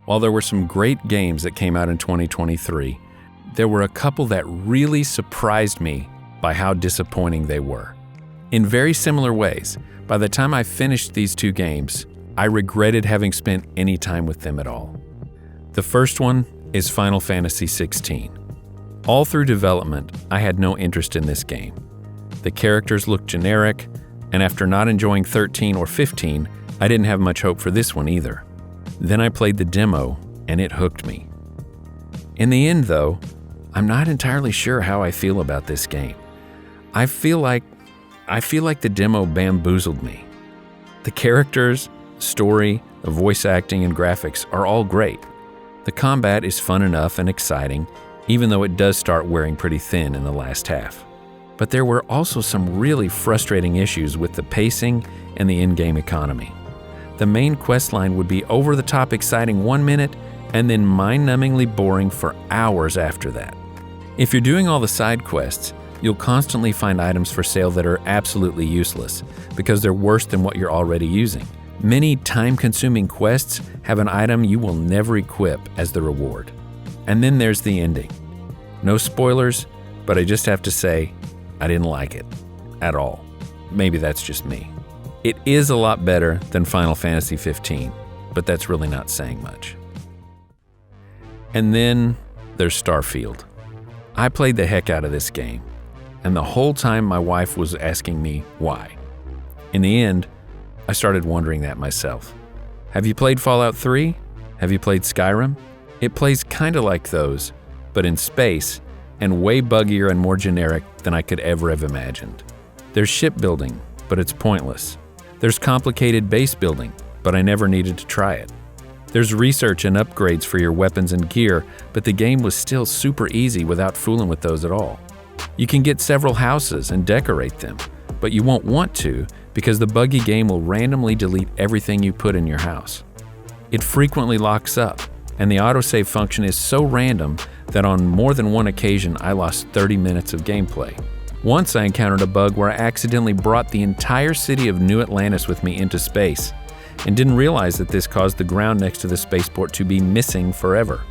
While there were some great games that came out in 2023, there were a couple that really surprised me by how disappointing they were. In very similar ways, by the time I finished these two games, I regretted having spent any time with them at all. The first one is Final Fantasy XVI. All through development, I had no interest in this game. The characters looked generic, and after not enjoying 13 or 15, I didn't have much hope for this one either. Then I played the demo, and it hooked me. In the end, though, I'm not entirely sure how I feel about this game. I feel like the demo bamboozled me. The characters, story, the voice acting, and graphics are all great. The combat is fun enough and exciting, even though it does start wearing pretty thin in the last half. But there were also some really frustrating issues with the pacing and the in-game economy. The main questline would be over-the-top exciting 1 minute and then mind-numbingly boring for hours after that. If you're doing all the side quests, you'll constantly find items for sale that are absolutely useless because they're worse than what you're already using. Many time-consuming quests have an item you will never equip as the reward. And then there's the ending. No spoilers, but I just have to say, I didn't like it at all. Maybe that's just me. It is a lot better than Final Fantasy XV, but that's really not saying much. And then there's Starfield. I played the heck out of this game, and the whole time my wife was asking me why. In the end, I started wondering that myself. Have you played Fallout 3? Have you played Skyrim? It plays kinda like those, but in space, and way buggier and more generic than I could ever have imagined. There's shipbuilding, but it's pointless. There's complicated base building, but I never needed to try it. There's research and upgrades for your weapons and gear, but the game was still super easy without fooling with those at all. You can get several houses and decorate them, but you won't want to because the buggy game will randomly delete everything you put in your house. It frequently locks up, and the autosave function is so random that on more than one occasion I lost 30 minutes of gameplay. Once I encountered a bug where I accidentally brought the entire city of New Atlantis with me into space, and didn't realize that this caused the ground next to the spaceport to be missing forever.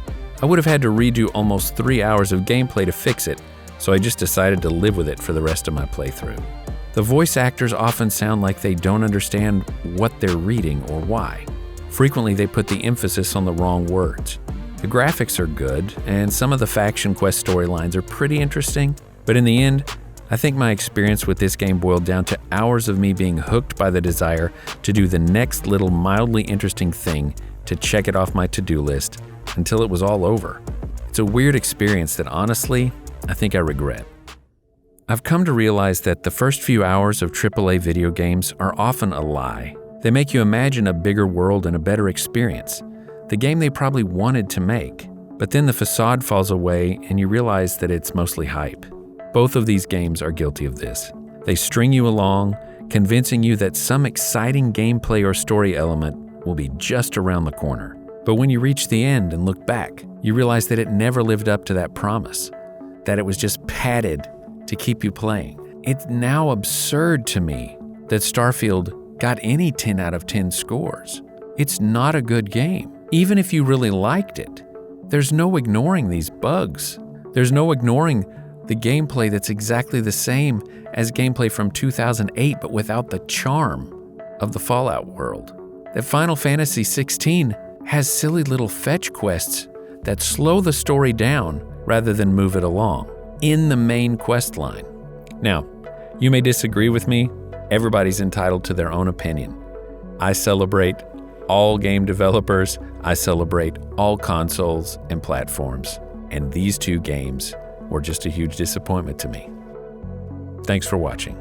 I would have had to redo almost 3 hours of gameplay to fix it, so I just decided to live with it for the rest of my playthrough. The voice actors often sound like they don't understand what they're reading or why. Frequently, they put the emphasis on the wrong words. The graphics are good, and some of the faction quest storylines are pretty interesting, but in the end, I think my experience with this game boiled down to hours of me being hooked by the desire to do the next little mildly interesting thing to check it off my to-do list until it was all over. It's a weird experience that honestly, I think I regret. I've come to realize that the first few hours of AAA video games are often a lie. They make you imagine a bigger world and a better experience, the game they probably wanted to make. But then the facade falls away and you realize that it's mostly hype. Both of these games are guilty of this. They string you along, convincing you that some exciting gameplay or story element will be just around the corner. But when you reach the end and look back, you realize that it never lived up to that promise, that it was just padded to keep you playing. It's now absurd to me that Starfield got any 10 out of 10 scores. It's not a good game. Even if you really liked it, there's no ignoring these bugs. There's no ignoring the gameplay that's exactly the same as gameplay from 2008, but without the charm of the Fallout world. That Final Fantasy XVI has silly little fetch quests that slow the story down rather than move it along in the main quest line. Now, you may disagree with me. Everybody's entitled to their own opinion. I celebrate all game developers. I celebrate all consoles and platforms. And these two games were just a huge disappointment to me. Thanks for watching.